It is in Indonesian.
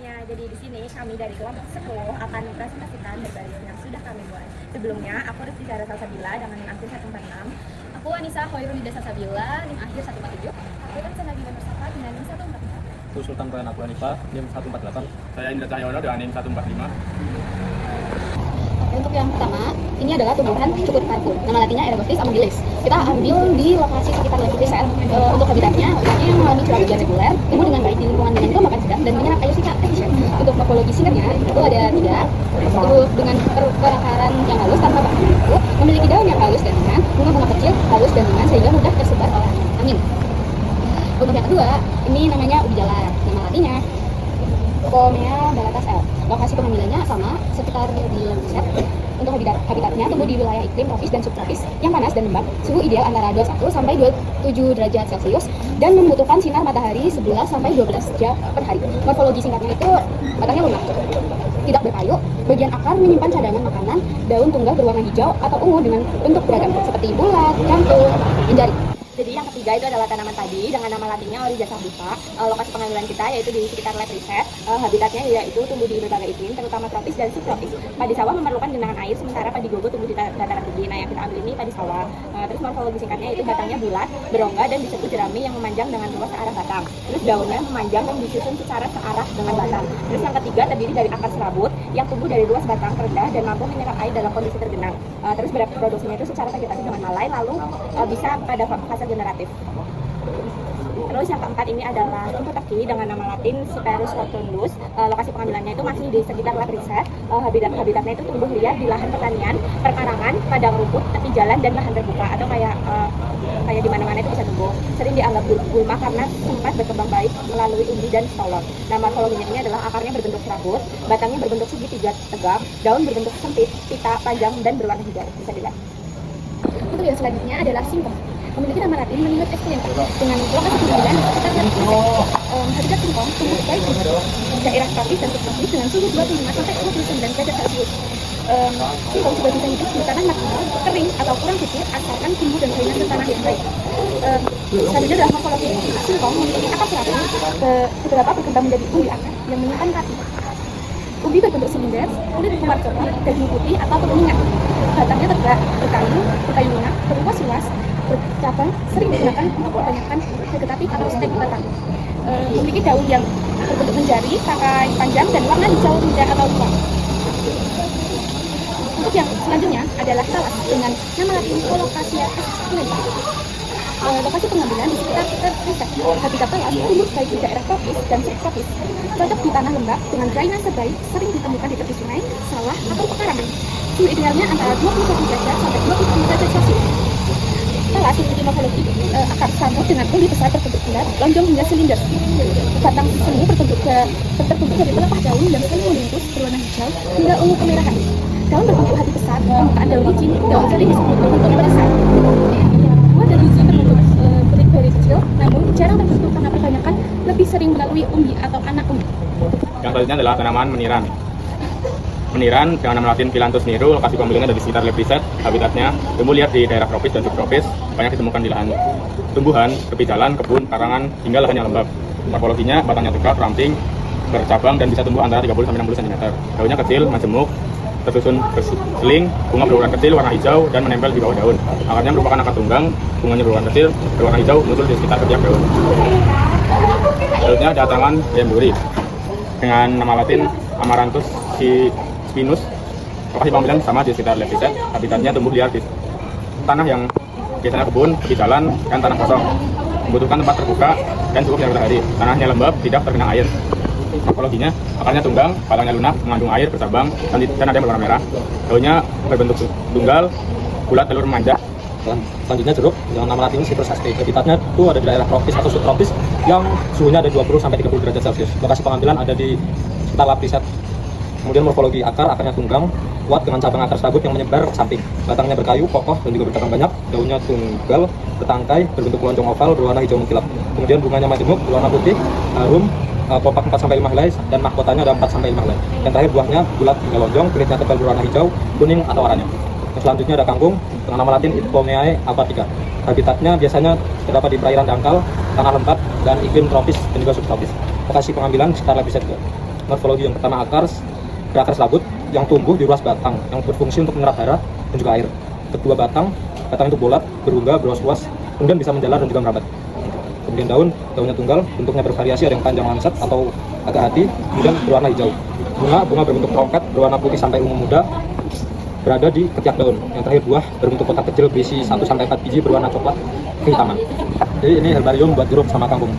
semuanya. Jadi di sini kami dari kelompok 10 akan mempresentasikan berbagai yang sudah kami buat. Sebelumnya, aku Rizky Zahra Salsabila dengan NIM akhir 146. Aku Anissa Hoirunida Salsabila, NIM akhir 147. Aku Rensa Nabila Mustafa dengan NIM 144. Aku Sultan Rayhan Abu Hanifah, NIM 148. Saya Indra Cahyono dengan NIM 145. Untuk yang pertama, ini adalah tumbuhan cukup powerful. Nama latinnya Ereboscis amaryllis. Kita ambil di lokasi sekitar Lake Desa. Untuk habitatnya, hutannya yang mengalami curah hujan reguler, tumbuh dengan baik di lingkungan dengan kelembapan sedang dan menyerap air secara efisien. Untuk morfologi singkatnya, itu ada 3. Tumbuh dengan perakaran yang halus tanpa bahan baku, memiliki daun yang halus dan ringan, bunga-bunga kecil, halus dan ringan sehingga mudah tersebar oleh angin. Untuk yang kedua, ini namanya ubi jalar. Nama latinnya Pomea Balatas L. Lokasi pengambilannya sama, sekitar di Lemset. Untuk habitatnya tumbuh di wilayah iklim tropis dan subtropis yang panas dan lembab, suhu ideal antara 21 sampai 27 derajat Celcius dan membutuhkan sinar matahari 11 sampai 12 jam per hari. Morfologi singkatnya itu batangnya lunak, tidak berkayu, bagian akar menyimpan cadangan makanan, daun tunggal berwarna hijau atau ungu dengan bentuk beragam seperti bulat, cantul, dan jari. Jadi yang ketiga itu adalah tanaman padi dengan nama latinnya Oryza sabutha. Lokasi pengambilan kita yaitu di sekitar Lake Riset. Habitatnya yaitu tumbuh di berbagai iklim, terutama tropis dan subtropis. Padi sawah memerlukan genangan air, sementara padi gogo tumbuh di dataran tinggi. Nah, yang kita ambil ini padi sawah. Terus morfologi singkatnya itu batangnya bulat, berongga dan disebut jerami yang memanjang dengan luas searah batang. Terus daunnya memanjang dan disusun secara searah dengan batang. Terus yang ketiga terdiri dari akar serabut yang tumbuh dari luas batang rendah dan mampu menyerap air dalam kondisi tergenang. Terus reproduksinya itu secara vegetasi dengan malai, lalu bisa pada fase generatif. Terus yang keempat ini adalah rumput teki dengan nama latin Cyperus rotundus. Lokasi pengambilannya itu masih di sekitar Lake Riset. Habitatnya itu tumbuh liar di lahan pertanian, perkarangan, padang rumput, tepi jalan dan lahan terbuka atau kayak di mana-mana itu bisa tumbuh. Sering dianggap gulma karena sempat berkembang baik melalui umbi dan stolon. Nah, morfologinya ini adalah akarnya berbentuk serabut, batangnya berbentuk segitiga tegak, daun berbentuk sempit, pita, panjang dan berwarna hijau. Bisa dilihat. Untuk yang selanjutnya adalah singkong. Memiliki nama latin Menimet excellenta dengan lokasi pengambilan di sekitar Lake Riset. Habitat singkong tumbuh baik di daerah tropis dan subtropis dengan suhu 25 sampai 29 derajat Celcius. Singkong juga bisa hidup di tanah marginal, kering atau kurang kecil asalkan tumbuh dan drainase tanah yang baik. Selanjutnya adalah morfologi singkong memiliki akar serabut, beberapa berkembang menjadi umbi akar yang menyimpan kati. Umbi berbentuk silinder, kulit keluar coklat, daging putih atau kuningan. Batangnya tegak, berkayu lunak, berluas-luas, bercabang, sering digunakan untuk kebanyakan vegetatif atau stek batang. Memiliki daun yang berbentuk menjari, tangkai panjang dan warna hijau muda atau tua. Untuk yang selanjutnya adalah talas dengan nama latin Colocasia esculenta. Lokasi pengambilan di sekitar Riset. Habitat talas tumbuh baik di daerah tropis dan subtropis. Cocok di tanah lembab dengan drainase baik, sering ditemukan di tepi sungai, sawah atau pekarangan. Suhu idealnya antara 21 derajat sampai 27 derajat Celcius. Talas memiliki morfologi akar serabut dengan umbi besar berbentuk bulat, lonjong hingga silinder. Batang semu terbentuk dari pelepah daun yang saling membungkus berwarna hijau hingga ungu kemerahan. Daun berbentuk hati besar, permukaan daun licin, daun sering disebut berbentuk perisai. Buah dan biji berbentuk kulit beri kecil, namun jarang terbentuk karena kebanyakan lebih sering melalui umbi atau anak umbi. Yang selanjutnya adalah tanaman meniran. Meniran dengan nama latin Phyllanthus niru, lokasi pengambilannya ada di sekitar Lake Riset. Habitatnya tumbuh liar di daerah tropis dan subtropis, banyak ditemukan di lahan tumbuhan, tepi jalan, kebun, karangan, hingga lahan yang lembab. Morfologinya batangnya tegak, ramping, bercabang dan bisa tumbuh antara 30-60 cm. Daunnya kecil, majemuk, tersusun berseling, bunga berukuran kecil, warna hijau dan menempel di bawah daun. Akarnya merupakan akar tunggang, bunganya berwarna kecil, berwarna hijau, muncul di sekitar ketiak daun. Selanjutnya ada tanaman Bemburi dengan nama latin Amaranthus spinus. Lokasi pengambilan sama di sekitar Lake Riset. Habitatnya tumbuh liar di tanah yang biasanya kebun, tepi jalan, dan tanah kosong. Membutuhkan tempat terbuka dan cukup sinar matahari. Tanahnya lembab, tidak tergenang air. Morfologinya, akarnya tunggang, batangnya lunak, mengandung air, bercabang, dan ada yang berwarna merah. Daunnya berbentuk tunggal, bulat, telur memanjang. Selanjutnya jeruk yang nama latin Citrus aste. Habitatnya itu ada di daerah tropis atau subtropis yang suhunya ada 20 sampai 30 derajat Celcius. Lokasi pengambilan ada di sekitar Lake Riset. Kemudian morfologi akarnya tunggang, kuat dengan cabang akar serabut yang menyebar ke samping. Batangnya berkayu, kokoh dan juga bercabang banyak. Daunnya tunggal, bertangkai, berbentuk lonjong oval, berwarna hijau mengkilap. Kemudian bunganya majemuk, berwarna putih, harum, kompak 4-5 helai dan mahkotanya ada 4-5 helai. Yang terakhir buahnya bulat hingga lonjong, kulitnya tebal berwarna hijau, kuning atau oranye. Selanjutnya ada kangkung dengan nama latin Ipomeae albatica. Habitatnya biasanya terdapat di perairan dangkal, tanah lembab dan iklim tropis dan juga subtropis. Lokasi pengambilan sekitar Lake Riset. Morfologi yang pertama berakar selabut yang tumbuh di ruas batang yang berfungsi untuk menyerap darah dan juga air. Kedua batang itu bulat, berunggah, berluas-luas, kemudian bisa menjalar dan juga merambat. Kemudian daunnya tunggal, bentuknya bervariasi, ada yang panjang lancet atau agak hati, kemudian berwarna hijau. Bunga berbentuk tongkat, berwarna putih sampai ungu muda, berada di ketiak daun. Yang terakhir buah berbentuk kotak kecil berisi 1-4 biji berwarna coklat kehitaman. Jadi ini herbarium buat jeruk sama kangkung.